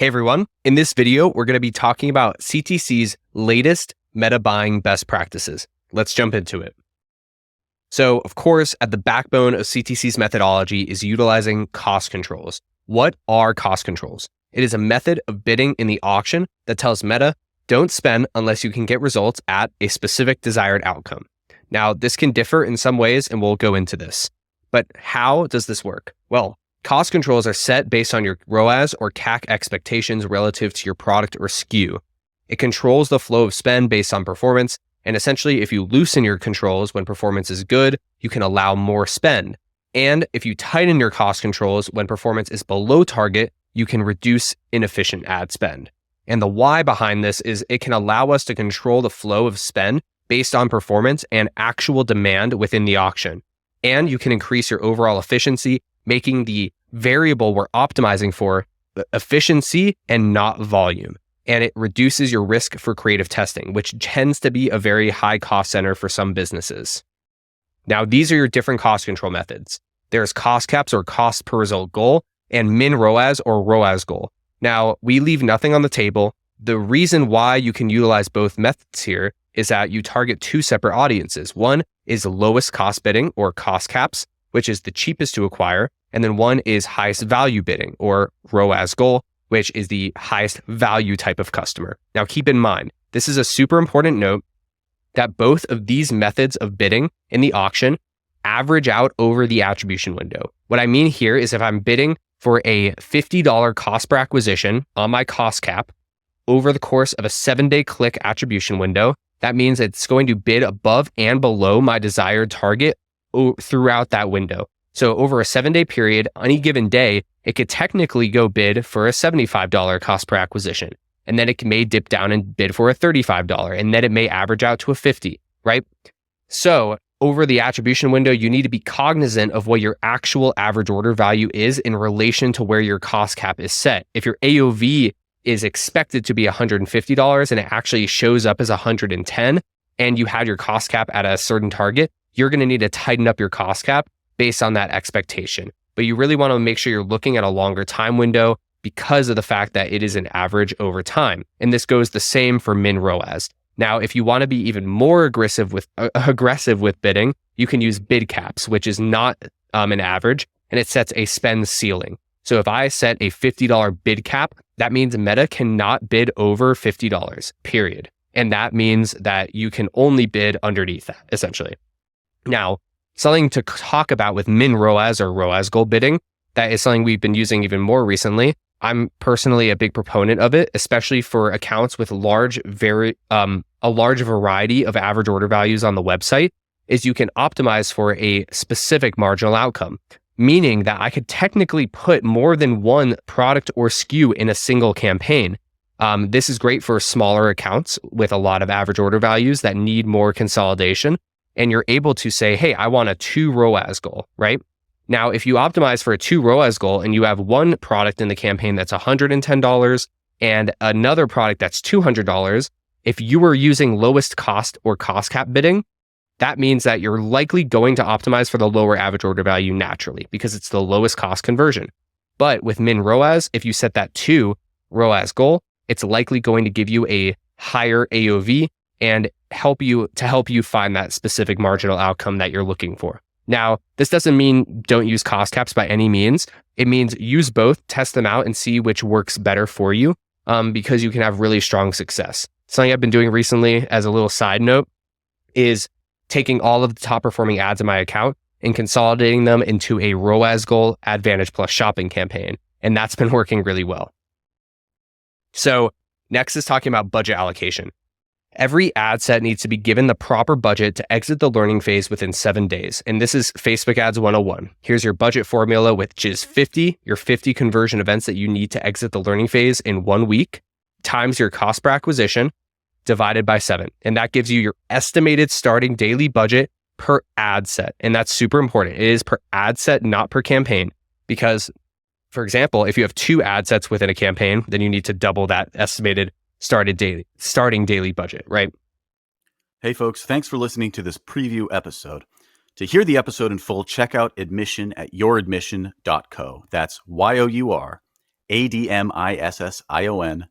Hey everyone, in this video, we're going to be talking about CTC's latest meta buying best practices. Let's jump into it. So, of course, at the backbone of CTC's methodology is utilizing cost controls. What are cost controls? It is a method of bidding in the auction that tells Meta, don't spend unless you can get results at a specific desired outcome. Now, this can differ in some ways, and we'll go into this. But how does this work? Well, cost controls are set based on your ROAS or CAC expectations relative to your product or SKU. It controls the flow of spend based on performance, and essentially if you loosen your controls when performance is good, you can allow more spend. And if you tighten your cost controls when performance is below target, you can reduce inefficient ad spend. And the why behind this is it can allow us to control the flow of spend based on performance and actual demand within the auction. And you can increase your overall efficiency, making the variable we're optimizing for efficiency and not volume. And it reduces your risk for creative testing, which tends to be a very high cost center for some businesses. Now, these are your different cost control methods. There's cost caps or cost per result goal and min ROAS or ROAS goal. Now, we leave nothing on the table. The reason why you can utilize both methods here is that you target two separate audiences. One is lowest cost bidding or cost caps, which is the cheapest to acquire. And then one is highest value bidding or ROAS goal, which is the highest value type of customer. Now, keep in mind, this is a super important note that both of these methods of bidding in the auction average out over the attribution window. What I mean here is if I'm bidding for a $50 cost per acquisition on my cost cap over the course of a 7-day click attribution window, that means it's going to bid above and below my desired target throughout that window. So over a 7-day period, any given day, it could technically go bid for a $75 cost per acquisition. And then it may dip down and bid for a $35. And then it may average out to a $50, right? So over the attribution window, you need to be cognizant of what your actual average order value is in relation to where your cost cap is set. If your AOV is expected to be $150 and it actually shows up as $110 and you had your cost cap at a certain target, you're going to need to tighten up your cost cap based on that expectation. But you really want to make sure you're looking at a longer time window because of the fact that it is an average over time. And this goes the same for min ROAS. Now, if you want to be even more aggressive with bidding, you can use bid caps, which is not an average, and it sets a spend ceiling. So if I set a $50 bid cap, that means Meta cannot bid over $50, period. And that means that you can only bid underneath that, essentially. Now, something to talk about with min ROAS or ROAS goal bidding, that is something we've been using even more recently. I'm personally a big proponent of it, especially for accounts with a large variety of average order values on the website, is you can optimize for a specific marginal outcome, meaning that I could technically put more than one product or SKU in a single campaign. This is great for smaller accounts with a lot of average order values that need more consolidation. And you're able to say, hey, I want a 2 ROAS goal, right? Now, if you optimize for a 2 ROAS goal and you have one product in the campaign that's $110 and another product that's $200, if you were using lowest cost or cost cap bidding, that means that you're likely going to optimize for the lower average order value naturally because it's the lowest cost conversion. But with min ROAS, if you set that 2 ROAS goal, it's likely going to give you a higher AOV and help you find that specific marginal outcome that you're looking for. Now, this doesn't mean don't use cost caps by any means. It means use both, test them out, and see which works better for you because you can have really strong success. Something I've been doing recently as a little side note is taking all of the top performing ads in my account and consolidating them into a ROAS goal Advantage Plus shopping campaign. And that's been working really well. So next is talking about budget allocation. Every ad set needs to be given the proper budget to exit the learning phase within 7 days. And this is Facebook Ads 101. Here's your budget formula, which is 50, your 50 conversion events that you need to exit the learning phase in 1 week, times your cost per acquisition, divided by 7. And that gives you your estimated starting daily budget per ad set. And that's super important. It is per ad set, not per campaign. Because, for example, if you have 2 ad sets within a campaign, then you need to double that estimated starting daily budget, right? Hey folks, thanks for listening to this preview episode. To hear the episode in full, check out Admission at youradmission.co. That's admission.co.